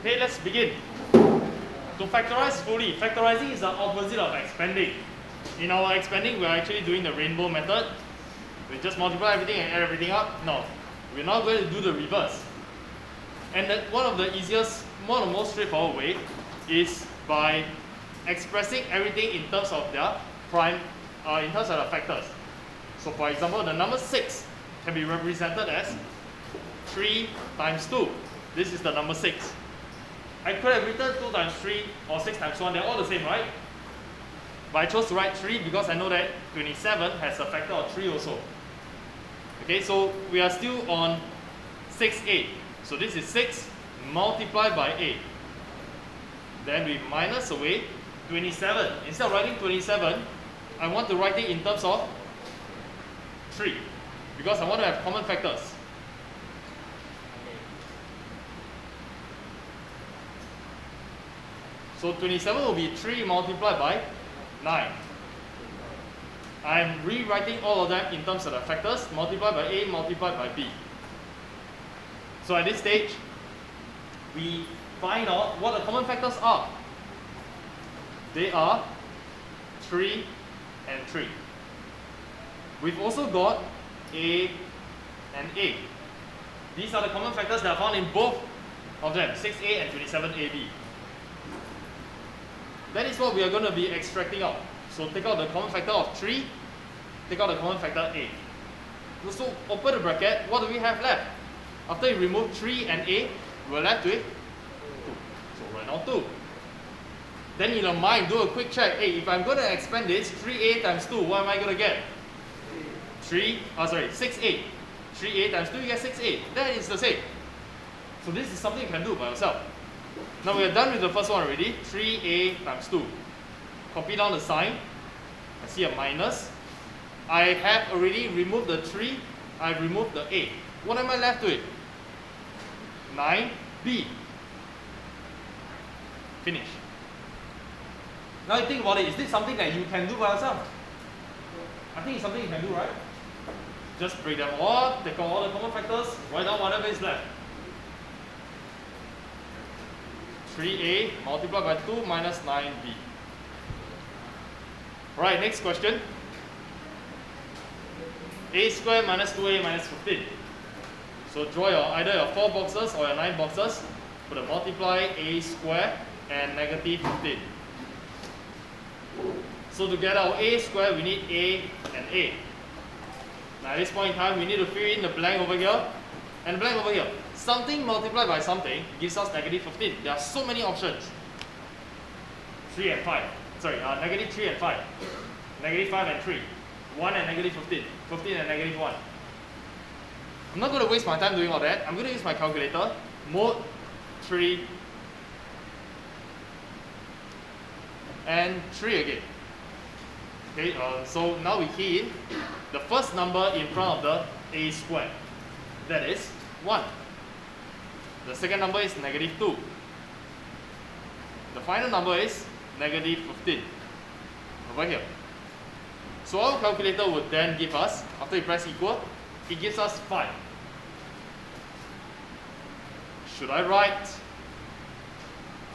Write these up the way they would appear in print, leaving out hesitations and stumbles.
Okay, let's begin. To factorize fully, factorizing is the opposite of expanding. In our expanding, we're actually doing the rainbow method. We just multiply everything and add everything up. No, we're now going to do the reverse. And one of the easiest, one of the most straightforward way is by expressing everything in terms of their prime, in terms of the factors. So for example, the number 6 can be represented as 3 times 2. This is the number 6. I could have written 2 times 3 or 6 times 1, they're all the same, right? But I chose to write 3 because I know that 27 has a factor of 3 also. Okay, so we are still on 6a. So this is 6 multiplied by a. Then we minus away 27. Instead of writing 27, I want to write it in terms of 3 because I want to have common factors. So 27 will be 3 multiplied by 9. I'm rewriting all of them in terms of the factors, multiplied by a, multiplied by b. So at this stage, we find out what the common factors are. They are 3 and 3. We've also got a and a. These are the common factors that are found in both of them, 6a and 27ab. That is what we are going to be extracting out. So take out the common factor of 3, take out the common factor a. So open the bracket, what do we have left? After you remove 3 and a, we're left with 2. So right now 2. Then in your mind, do a quick check. Hey, if I'm going to expand this, 3a times 2, what am I going to get? 6a. 3a times 2, you get 6a. That is the same. So this is something you can do by yourself. Now we are done with the first one already. 3a times 2. Copy down the sign. I see a minus. I have already removed the 3. I've removed the a. What am I left with? 9b. Finish. Now you think about it. Is this something that you can do by yourself? I think it's something you can do, right? Just break them all, take out all the common factors, write down whatever is left. 3a multiplied by 2 minus 9b. Alright, next question. A squared minus 2a minus 15. So draw either your 4 boxes or your 9 boxes. Put a multiply a squared and negative 15. So to get our a squared, we need a and a. Now at this point in time, we need to fill in the blank over here and blank over here. Something multiplied by something gives us negative 15. There are so many options. 3 and 5. Sorry, negative 3 and 5. Negative 5 and 3. 1 and negative 15. 15 and negative 1. I'm not going to waste my time doing all that. I'm going to use my calculator. Mode 3 and 3 again. Okay, so now we key in the first number in front of the a squared. That is 1. The second number is negative 2. The final number is negative 15. Over here. So our calculator would then give us, after you press equal, it gives us 5. Should I write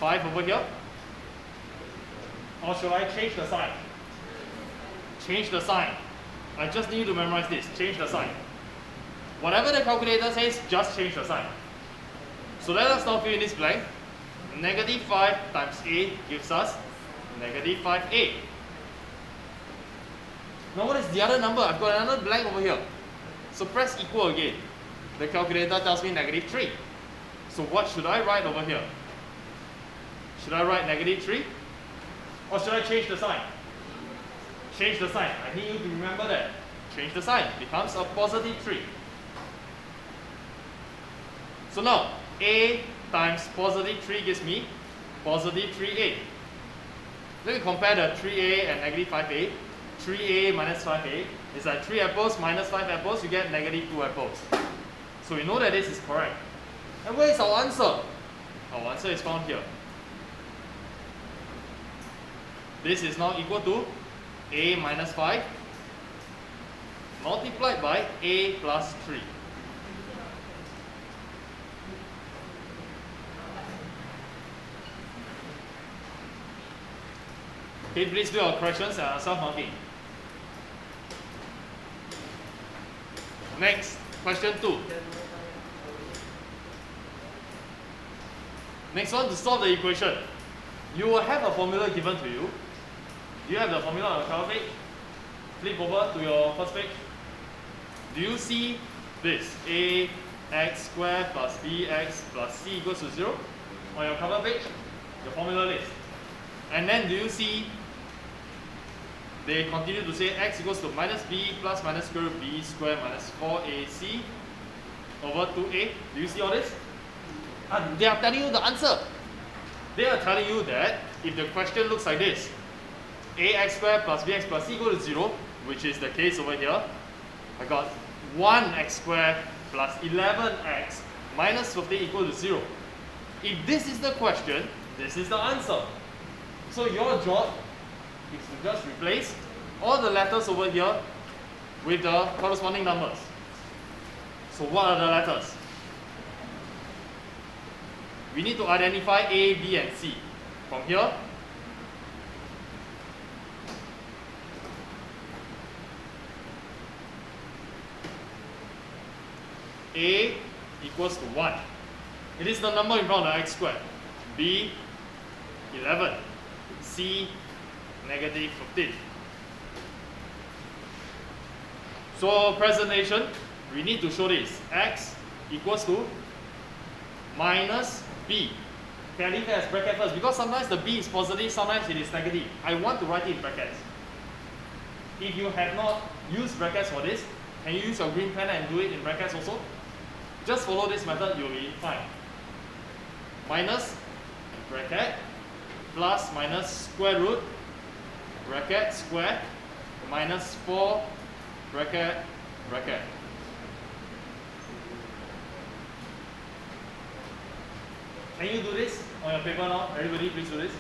5 over here? Or should I change the sign? Change the sign. I just need you to memorize this. Change the sign. Whatever the calculator says, just change the sign. So let us now fill in this blank. Negative 5 times a gives us negative 5a. Now what is the other number? I've got another blank over here. So press equal again. The calculator tells me negative 3. So what should I write over here? Should I write negative 3? Or should I change the sign? Change the sign. I need you to remember that. Change the sign. Becomes a positive 3. So now, a times positive 3 gives me positive 3a. Let me compare the 3a and negative 5a. 3a minus 5a is like 3 apples minus 5 apples, you get negative 2 apples. So we know that this is correct. And where is our answer? Our answer is found here. This is now equal to a minus 5 multiplied by a plus 3. Okay, please do your corrections and self-marking. Next, question 2. Next one, to solve the equation. You will have a formula given to you. Do you have the formula on your cover page? Flip over to your first page. Do you see this? Ax squared plus bx plus c equals to 0 on your cover page, the formula list. And then do you see they continue to say x equals to minus b plus minus square root b squared minus 4ac over 2a. Do you see all this? They are telling you the answer. They are telling you that if the question looks like this, ax squared plus bx plus c equals to 0, which is the case over here, I got 1x squared plus 11x minus 15 equal to 0. If this is the question, this is the answer. So your job is to just replace all the letters over here with the corresponding numbers. So what are the letters? We need to identify A, B, and C. From here, A equals to 1. It is the number in front of the x squared. B, 11. C, negative 15. So presentation, we need to show this. X equals to minus B. Okay, I leave it as bracket first because sometimes the B is positive, sometimes it is negative. I want to write it in brackets. If you have not used brackets for this, can you use your green pen and do it in brackets also? Just follow this method, you'll be fine. Minus bracket plus minus square root bracket square minus 4 bracket bracket. Can you do this on your paper now? Everybody please do this.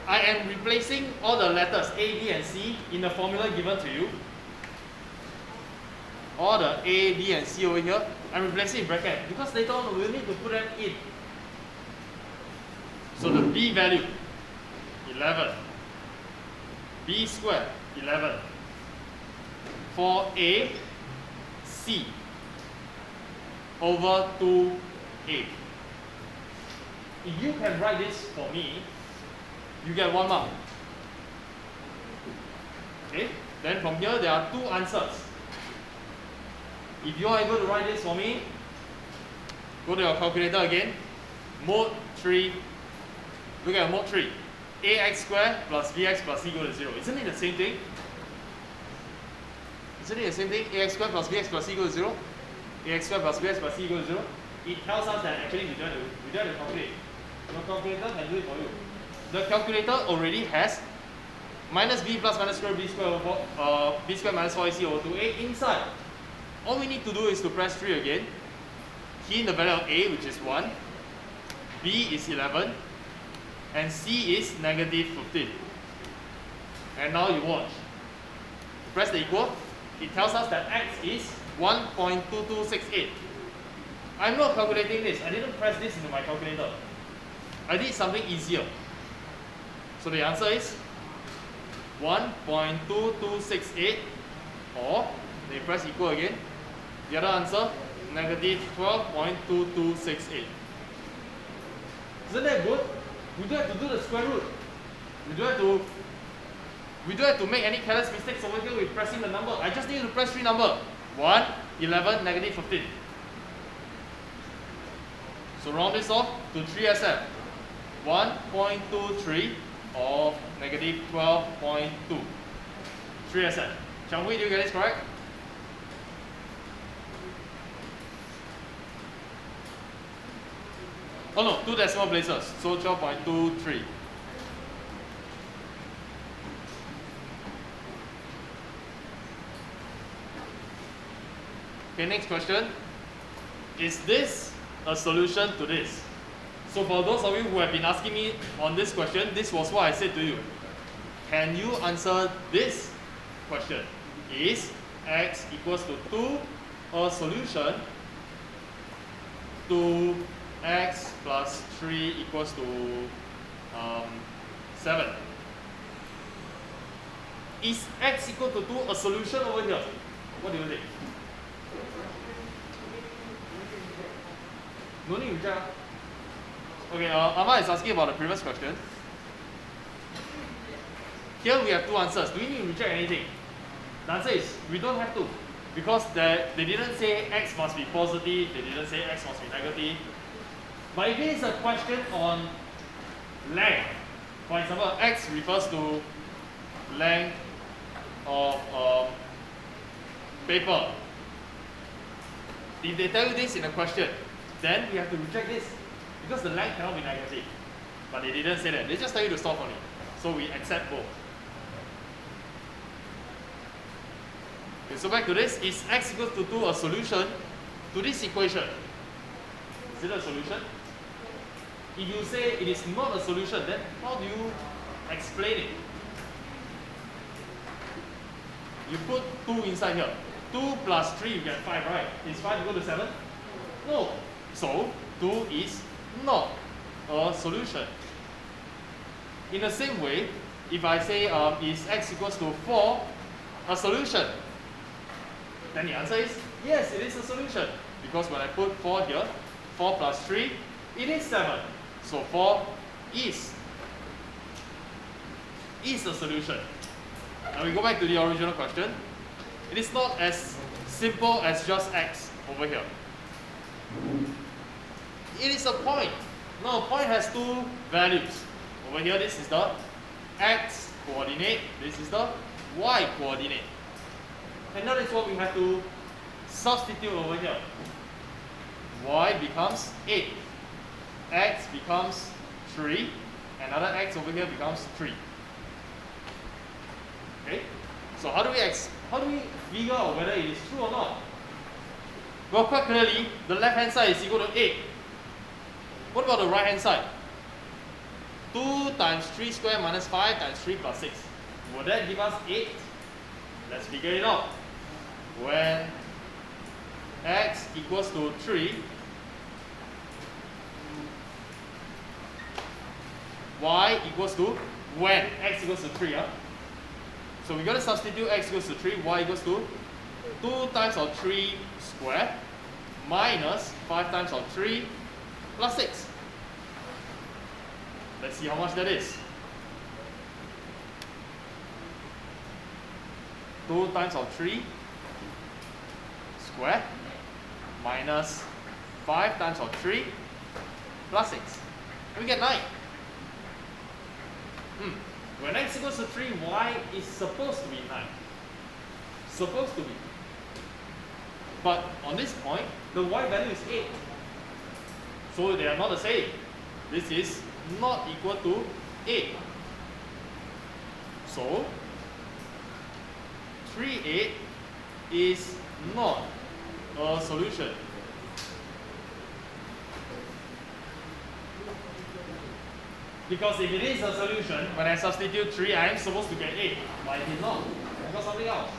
I am replacing all the letters A, B and C in the formula given to you. All the A, B and C over here, I'm replacing in bracket because later on we'll need to put them in. So the B value, 11. B squared, 11. For A, C over 2A. If you can write this for me, you get 1 mark. Okay? Then from here there are 2 answers. If you are able to write this for me, go to your calculator again. Mode 3. Look at mode 3. Ax squared plus bx plus c equal to 0. Isn't it the same thing? Isn't it the same thing? Ax squared plus bx plus c equal to 0. Ax squared plus bx plus c equal to 0. It tells us that actually we don't have to calculate. Your calculator can do it for you. The calculator already has minus b plus minus square b squared over b squared minus 4ac over 2a inside. All we need to do is to press 3 again. Key in the value of a, which is 1. B is 11. And c is negative 15. And now you watch. Press the equal. It tells us that x is 1.2268. I'm not calculating this. I didn't press this into my calculator. I did something easier. So the answer is 1.2268, or they press equal again. The other answer, negative 12.2268. Isn't that good? We don't have to do the square root. We don't have to make any careless mistakes over here with pressing the number. I just need to press 3 number. 1, 11, negative 15. So round this off to 3SF. 1.23 of negative 12.2. 3SF. Chang-Hui, do you get this correct? Oh no, 2 decimal places, so 12.23. Okay, next question. Is this a solution to this? So for those of you who have been asking me on this question, this was what I said to you. Can you answer this question? Is x equals to 2 a solution to x plus 3 equals to 7. Is x equal to 2 a solution over here? What do you think? No need to reject. Okay, Amma is asking about the previous question. Here we have two answers. Do we need to reject anything? The answer is we don't have to. Because they didn't say x must be positive, they didn't say x must be negative. But if it is a question on length, for example, x refers to length of paper. If they tell you this in a question, then we have to reject this because the length cannot be negative. But they didn't say that. They just tell you to solve on it. So we accept both. Okay, so back to this. Is x equals to 2 a solution to this equation? Is it a solution? If you say it is not a solution, then how do you explain it? You put 2 inside here. 2 plus 3, you get 5, right? Is 5 equal to 7? No. So, 2 is not a solution. In the same way, if I say is x equals to 4 a solution? Then the answer is yes, it is a solution. Because when I put 4 here, 4 plus 3, it is 7. So 4 is a solution. Now we go back to the original question. It is not as simple as just x over here. It is a point. Now a point has 2 values. Over here, this is the x coordinate, this is the y coordinate. And that is what we have to substitute over here. Y becomes 8. X becomes 3. Another x over here becomes 3. Okay? So how do we figure out whether it is true or not? Well, quite clearly, the left hand side is equal to 8. What about the right hand side? 2 times 3 squared minus 5 times 3 plus 6. Will that give us 8? Let's figure it out. When x equals to 3, y equals to, when x equals to 3, so we're going to substitute x equals to 3, y equals to 2 times of 3 squared minus 5 times of 3 plus 6. Let's see how much that is. 2 times of 3 squared minus 5 times of 3 plus 6. We get 9. When x equals to 3, y is supposed to be 9. Supposed to be. But on this point, the y value is 8. So they are not the same. This is not equal to 8. So 3/8 is not a solution. Because if it is a solution, when I substitute 3, I am supposed to get 8. But I did not. I got something else.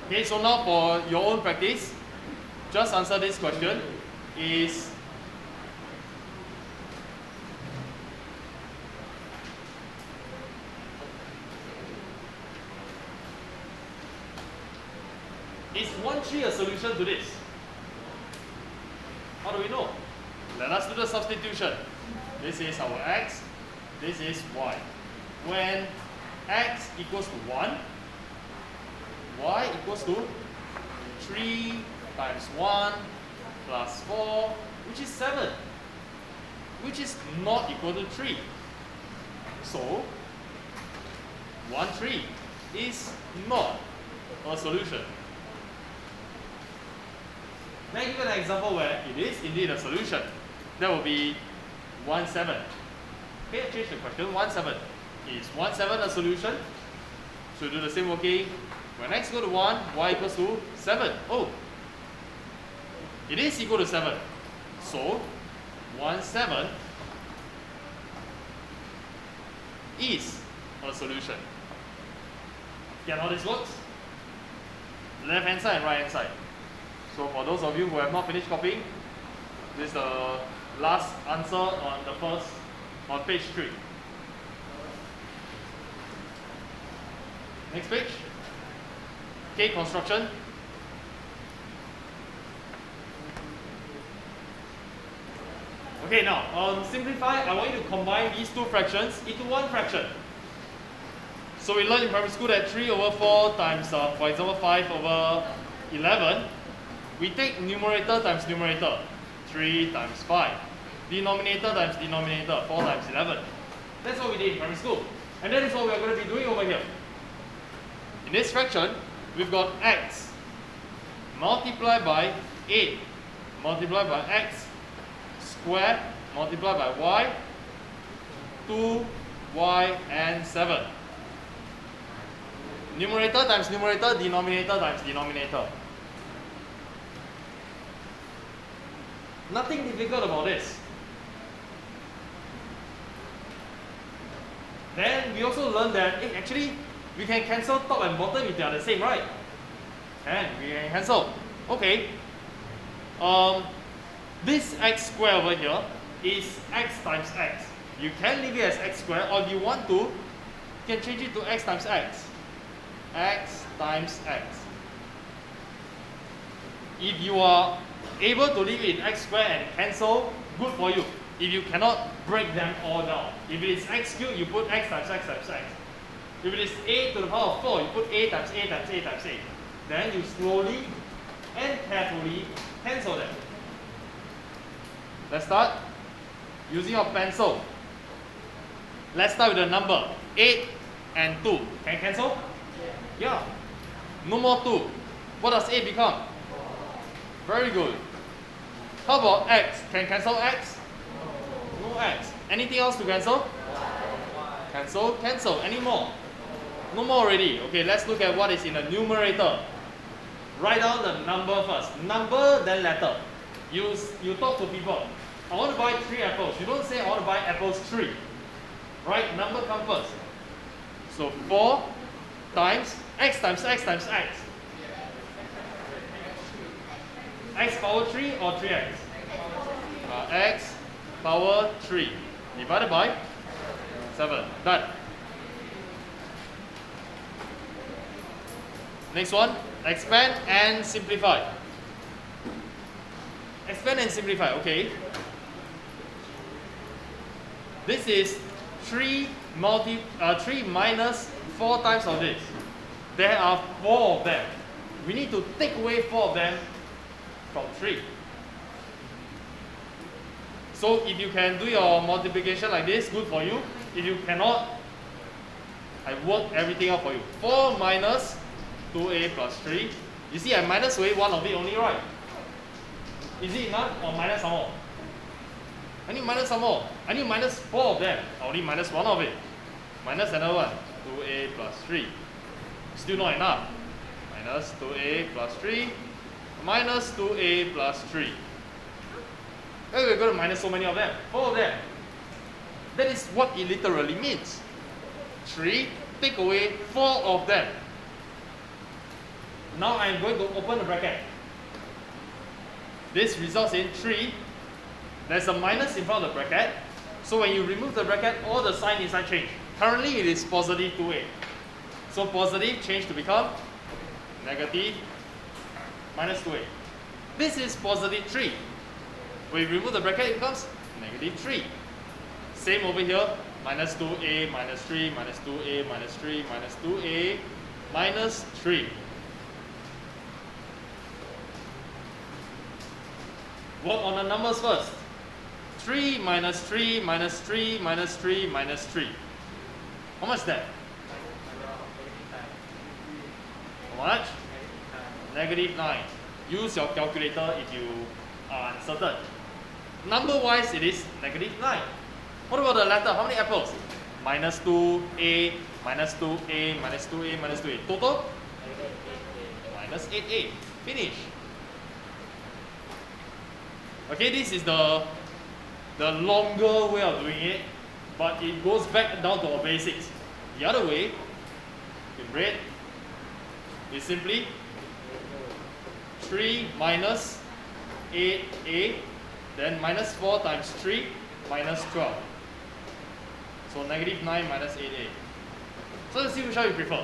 Okay, so now for your own practice, just answer this question. Is Is 1/3 a solution to this? How do we know? Let us do the substitution. This is our x, this is y. When x equals to 1, y equals to 3 times 1 plus 4, which is 7, which is not equal to 3. So 1/3 is not a solution. Let me give an example where it is indeed a solution. That will be 1/7. Okay, change the question. 1/7. Is 1/7 a solution? So do the same working. When x equals to 1, y equals to 7. Oh, It is equal to 7. So 1/7 is a solution. Get how this works? Left hand side and right hand side. So for those of you who have not finished copying, this is the last answer on page 3. Next page. K construction. Okay, now simplify. I want you to combine these two fractions into one fraction. So we learned in primary school that 3/4 times, for example, 5/11. We take numerator times numerator, 3 times 5. Denominator times denominator, 4 times 11. That's what we did in primary school. And that is what we are going to be doing over here. In this fraction, we've got x multiplied by 8 multiplied by x squared multiplied by y, 2y and 7. Numerator times numerator, denominator times denominator. Nothing difficult about this. Then we also learned that actually we can cancel top and bottom if they are the same, right? And we can cancel. Okay. This x squared over here is x times x. You can leave it as x squared, or if you want to, you can change it to x times x. X times x. If you are able to leave it in x squared and cancel, good for you. If you cannot, break them all down. If it is x cubed, you put x times x times x. If it is a to the power of 4, you put a times a times a times a. Then you slowly and carefully cancel them. Let's start using your pencil. Let's start with the number 8 and 2. Can you cancel? Yeah. No more 2. What does 8 become? Very good. How about x? Can you cancel x? No x. Anything else to cancel? Cancel, cancel. Any more? No more already. Okay, let's look at what is in the numerator. Write down the number first. Number, then letter. You talk to people. I want to buy 3 apples. You don't say I want to buy apples 3. Right? Number comes first. So 4 times x times x times x. X power 3 or 3x? X power 3 divided by 7. Done. Next one, expand and simplify. Expand and simplify, okay. This is 3 minus 4 times of this. There are 4 of them. We need to take away 4 of them from 3. So if you can do your multiplication like this, good for you. If you cannot, I work everything out for you. 4 minus 2a plus 3. You see, I minus away 1 of it only, right? Is it enough or minus some more? I need minus some more. I need minus 4 of them. I only minus 1 of it. Minus another one. 2a plus 3. Still not enough. Minus 2a plus 3. Minus 2a plus 3. Why we're going to minus so many of them? 4 of them. That is what it literally means. 3, take away 4 of them. Now I'm going to open the bracket. This results in 3. There's a minus in front of the bracket. So when you remove the bracket, all the sign inside change. Currently it is positive 2a. So positive change to become negative minus 2a. This is positive 3. When you remove the bracket, it becomes negative 3. Same over here. Minus 2a minus 3 minus 2a minus 3 minus 2a minus 3. Work on the numbers first. 3 minus 3 minus 3 minus 3 minus 3. How much is that? How much? Negative 9. Use your calculator if you are uncertain. Number wise, it is negative 9. What about the letter? How many apples? Minus 2a, minus 2a, minus 2a, minus 2a. Total? Minus 8a. Finish. Okay, this is the longer way of doing it, but it goes back down to our basics. The other way, in red, is simply 3 minus 8a, then minus 4 times 3 minus 12. So negative 9 minus 8a. So let's see which one you prefer.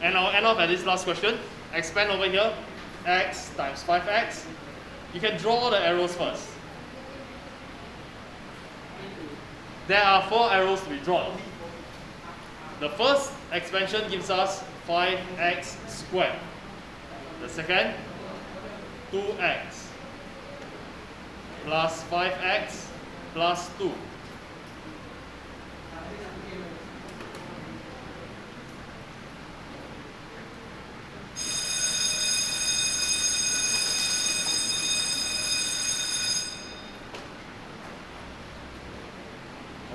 And I'll end off at this last question. Expand over here, x times 5x. You can draw the arrows first. There are 4 arrows to be drawn. The first expansion gives us 5x squared. The second, 2x plus 5x plus 2.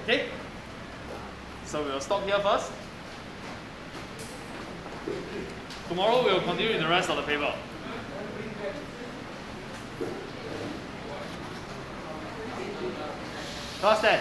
Okay, so we'll stop here first. Tomorrow we'll continue with the rest of the paper. Class 10.